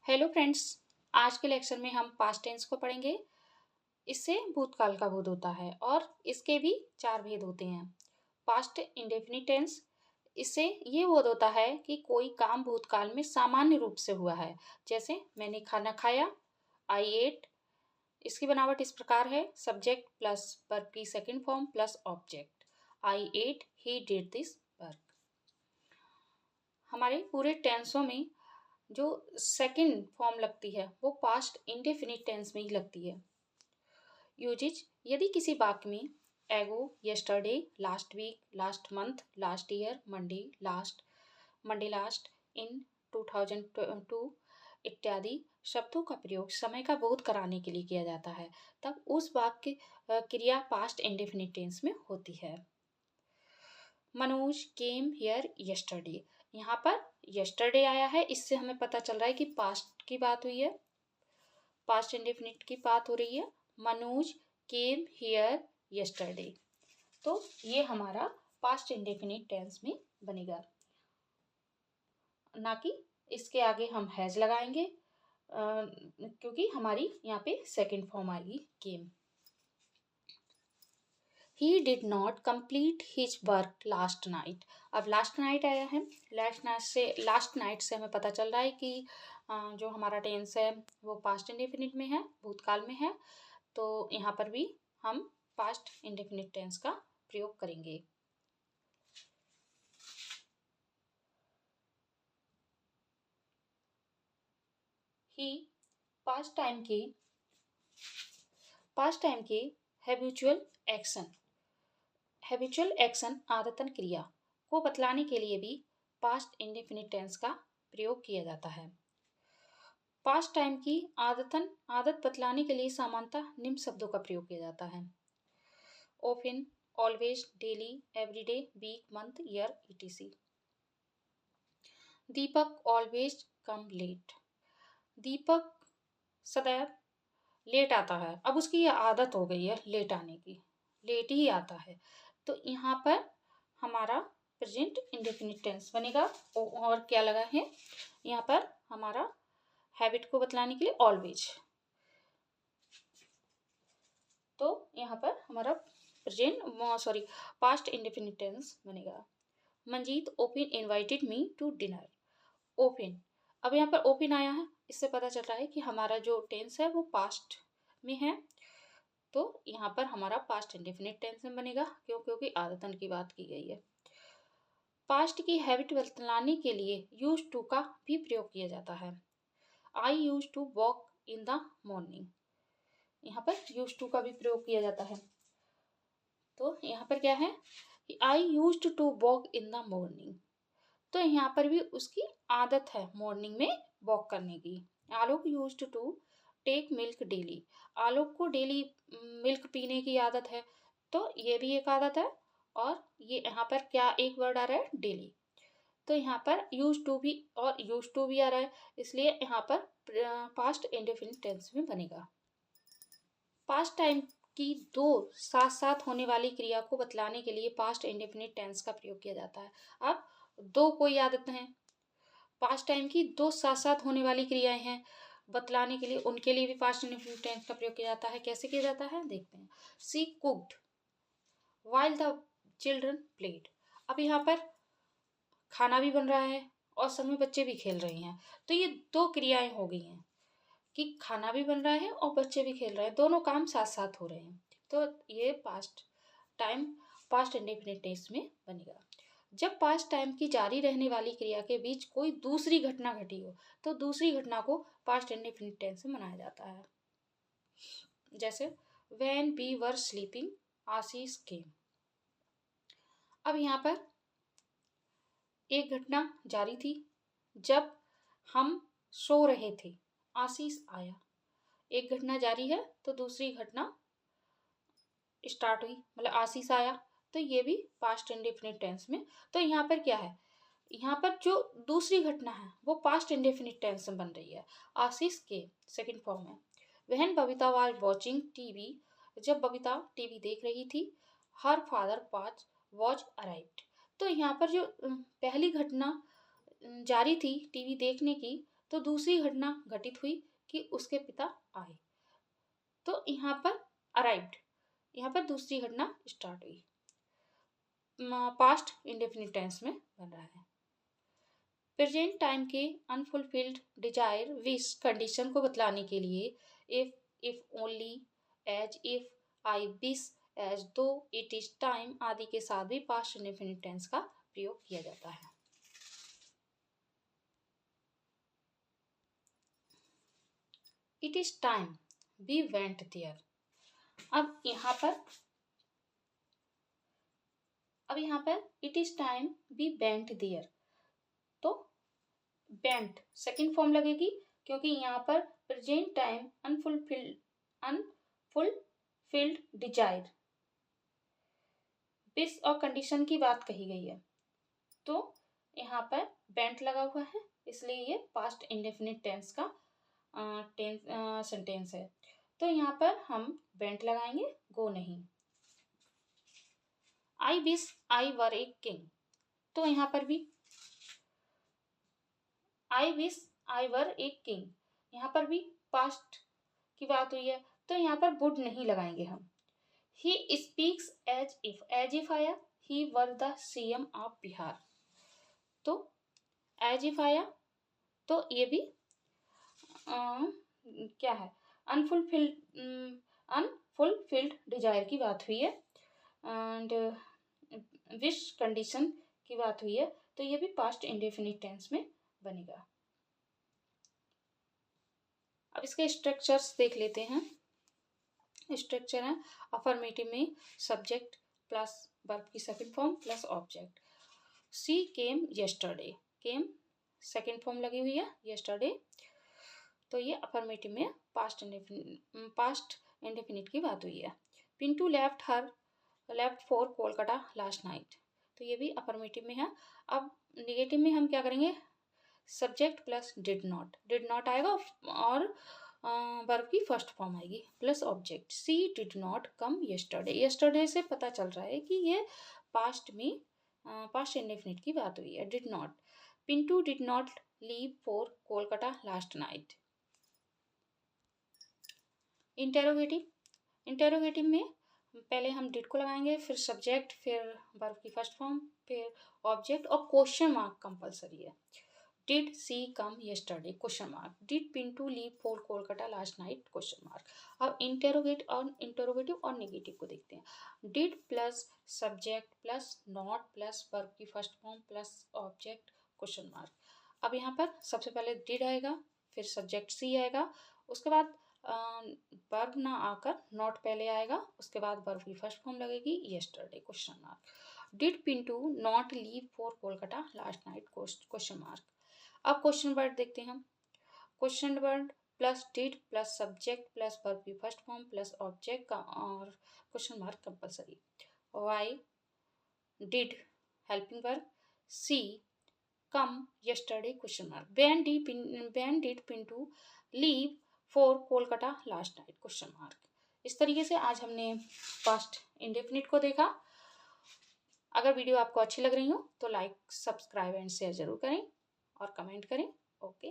Hello friends. आज के lecture में हम पास्ट टेंस को पढ़ेंगे। इससे भूतकाल का बोध होता है और इसके भी चार भेद होते हैं। पास्ट इंडेफिनिट टेंस, इससे ये बोध होता है कि कोई काम भूतकाल में सामान्य रूप से हुआ है। जैसे मैंने खाना खाया, आई एट। इसकी बनावट इस प्रकार है: सब्जेक्ट प्लस वर्ब की second form plus object. I ate, he did this work. हमारे पूरे टेंसों में जो सेकंड फॉर्म लगती है वो पास्ट इंडेफिनिट टेंस में ही लगती है। यूजेज: यदि किसी वाक्य में ago, yesterday, last week, last month, last year, Monday last, in 2002 इत्यादि शब्दों का प्रयोग समय का बोध कराने के लिए किया जाता है, तब उस वाक्य क्रिया पास्ट इंडेफिनिट टेंस में होती है। मनोज केम हियर यस्टरडे, यहाँ पर यस्टरडे आया है, इससे हमें पता चल रहा है कि पास्ट की बात हुई है, पास्ट इंडेफिनिट की बात हो रही है। मनोज केम हियर यस्टरडे, तो ये हमारा पास्ट इंडेफिनिट टेंस में बनेगा, ना कि इसके आगे हम हैज लगाएंगे क्योंकि हमारी यहाँ पे सेकंड फॉर्म आएगी केम। He did not complete his work last night। अब लास्ट नाइट आया है, लास्ट नाइट से हमें पता चल रहा है कि जो हमारा टेंस है वो पास्ट इंडेफिनिट में है, भूतकाल में है, तो यहाँ पर भी हम पास्ट इंडेफिनिट टेंस का प्रयोग करेंगे। ही पास्ट टाइम के हैबिचुअल एक्शन आदतन क्रिया को बतलाने के लिए भी पास्ट इंडेफिनिट टेंस का प्रयोग किया जाता है। पास्ट टाइम की आदत बतलाने के लिए सामान्यतः निम्न शब्दों का प्रयोग किया जाता है: often, always, daily, everyday, week, month, year, etc। Deepak always come late, Deepak सदैव लेट आता है। अब उसकी ये आदत हो गई है लेट आने की, लेट ही आता है, तो यहाँ पर हमारा प्रेजेंट इंडेफिनिट टेंस बनेगा। और क्या लगा है यहाँ पर हमारा हैबिट को बतलाने के लिए ऑलवेज, तो यहाँ पर हमारा पास्ट इंडेफिनिट टेंस बनेगा। Manjeet open invited me to dinner. Open, अब यहाँ पर ओपन आया है, इससे पता चल रहा है कि हमारा जो टेंस है वो पास्ट में है, तो यहाँ पर हमारा पास्ट इंडेफिनिट टेंस में बनेगा क्योंकि आदतन की बात की गई है। पास्ट की हैबिट बतलाने के लिए यूज टू का भी प्रयोग किया जाता है। I use to walk in the morning, यहाँ पर यूज टू का भी प्रयोग किया जाता है, तो यहाँ पर क्या है कि I use to walk in the morning, तो यहाँ पर भी उसकी आदत है मॉर्निंग में वॉक करने की। Alok use to take milk daily, Alok को डेली मिल्क पीने की आदत है, तो ये भी एक आदत है। और ये यहाँ पर क्या एक वर्ड आ रहा है डेली, तो यहाँ पर यूज टू भी और यूज टू भी आ रहा है, इसलिए यहाँ पर पास्ट इंडेफिनिट टेंस में बनेगा। पास्ट टाइम की दो साथ साथ होने वाली क्रिया को बतलाने के लिए पास्ट इंडेफिनिट टेंस का प्रयोग किया जाता है। अब दो कोई आदत है, पास्ट टाइम की दो साथ साथ होने वाली क्रियाएं हैं, बतलाने के लिए उनके लिए भी पास्ट इंडेफिनिट टेंस का प्रयोग किया जाता है। कैसे किया जाता है देखते हैं। She cooked while the children played, अब यहाँ पर खाना भी बन रहा है और संग में बच्चे भी खेल रहे हैं, तो ये दो क्रियाएं हो गई हैं कि खाना भी बन रहा है और बच्चे भी खेल रहे हैं, दोनों काम साथ साथ हो रहे हैं, तो ये पास्ट इंडेफिनिट टेंस में बनेगा। जब पास्ट टाइम की जारी रहने वाली क्रिया के बीच कोई दूसरी घटना घटी हो, तो दूसरी घटना को पास्ट इंडेफिनिट टेंस में मनाया जाता है। जैसे व्हेन वी वर स्लीपिंग आशीष केम, अब यहाँ पर एक घटना जारी थी, जब हम सो रहे थे आशीष आया, एक घटना जारी है तो दूसरी घटना स्टार्ट हुई, मतलब आशीष आया, तो ये भी पास्ट इंडेफिनिट टेंस में। तो यहाँ पर क्या है, यहाँ पर जो दूसरी घटना है वो पास्ट इंडेफिनिट टेंस में बन रही है, आशीष के सेकंड फॉर्म है। वहन बबीता वाज वॉचिंग टीवी, जब बबीता टीवी देख रही थी, हर फादर वॉज अराइव्ड, तो यहाँ पर जो पहली घटना जारी थी टीवी देखने की, तो दूसरी घटना घटित हुई कि उसके पिता आए, तो यहाँ पर अराइव्ड, यहाँ पर दूसरी घटना स्टार्ट हुई। पास्ट इंडेफिनिट टेंस में बन रहा है। प्रेजेंट टाइम के अनफुलफिल्ड डिजायर विश कंडीशन को बतलाने के लिए if only, as if, I wish, as though, it is time आदि के साथ भी पास्ट इंडेफिनिट टेंस का प्रयोग किया जाता है। It is time we went there. अब यहाँ पर it is time we went there, तो वेंट सेकंड फॉर्म लगेगी क्योंकि यहाँ पर present time unfulfilled desire wish और कंडीशन की बात कही गई है, तो यहाँ पर वेंट लगा हुआ है, इसलिए ये पास्ट इंडेफिनिट टेंस का सेंटेंस है। तो यहाँ पर हम वेंट लगाएंगे, गो नहीं। I wish I were a king, तो यहाँ पर भी I wish I were a king, यहाँ पर भी पास्ट की बात हुई है, तो यहाँ पर वुड नहीं लगाएंगे हम। ही स्पीक्स एज इफ आया he were the CM of Bihar, तो एज इफ आया, तो ये भी क्या है, अनफुलफिल्ड डिजायर की बात हुई है एंड विश कंडीशन की बात हुई है, तो ये भी पास्ट इंडेफिनिट टेंस में बनेगा। अब इसके स्ट्रक्चर्स देख लेते हैं। स्ट्रक्चर है अफर्मेटिव में सब्जेक्ट प्लस वर्ब की सेकंड फॉर्म प्लस ऑब्जेक्ट। सी केम येस्टरडे, केम सेकंड फॉर्म लगी हुई है येस्टरडे, तो ये अफर्मेटिव में पास्ट इंडेफिनिट की बात हुई है। Pintu left for Kolkata last night, तो ये भी अफर्मेटिव में है। अब निगेटिव में हम क्या करेंगे, सब्जेक्ट प्लस डिड नॉट आएगा और वर्ब की फर्स्ट फॉर्म आएगी plus object. She did not come yesterday, yesterday से पता चल रहा है कि ये पास्ट में पास्ट इंडेफिनिट की बात हुई है। Did not, Pintu did not leave for Kolkata last night. Interrogative में पहले हम डिड को लगाएंगे, फिर सब्जेक्ट, फिर वर्ब की फर्स्ट फॉर्म, फिर ऑब्जेक्ट और क्वेश्चन मार्क कंपलसरी है। Did she come yesterday question mark, did Pintu leave for Kolkata last night question mark. अब इंटेरोगेटिव और नेगेटिव को देखते हैं। Did plus subject plus not plus verb की first form plus object question mark. अब यहाँ पर सबसे पहले डिड आएगा, फिर सब्जेक्ट सी आएगा, उसके बाद वर्ब ना आकर नॉट पहले आएगा, उसके बाद वर्ब की फर्स्ट फॉर्म लगेगी yesterday question mark. Did Pintu not leave for Kolkata last night question mark. अब क्वेश्चन वर्ड देखते हैं हम। Question word plus did plus subject plus verb की फर्स्ट फॉर्म प्लस ऑब्जेक्ट का और question mark compulsory. Why did helping verb, she come yesterday question mark, when did Pintu leave for Kolkata last night question mark. इस तरीके से आज हमने past indefinite को देखा। अगर वीडियो आपको अच्छी लग रही हो तो लाइक सब्सक्राइब एंड शेयर जरूर करें और कमेंट करें। ओके।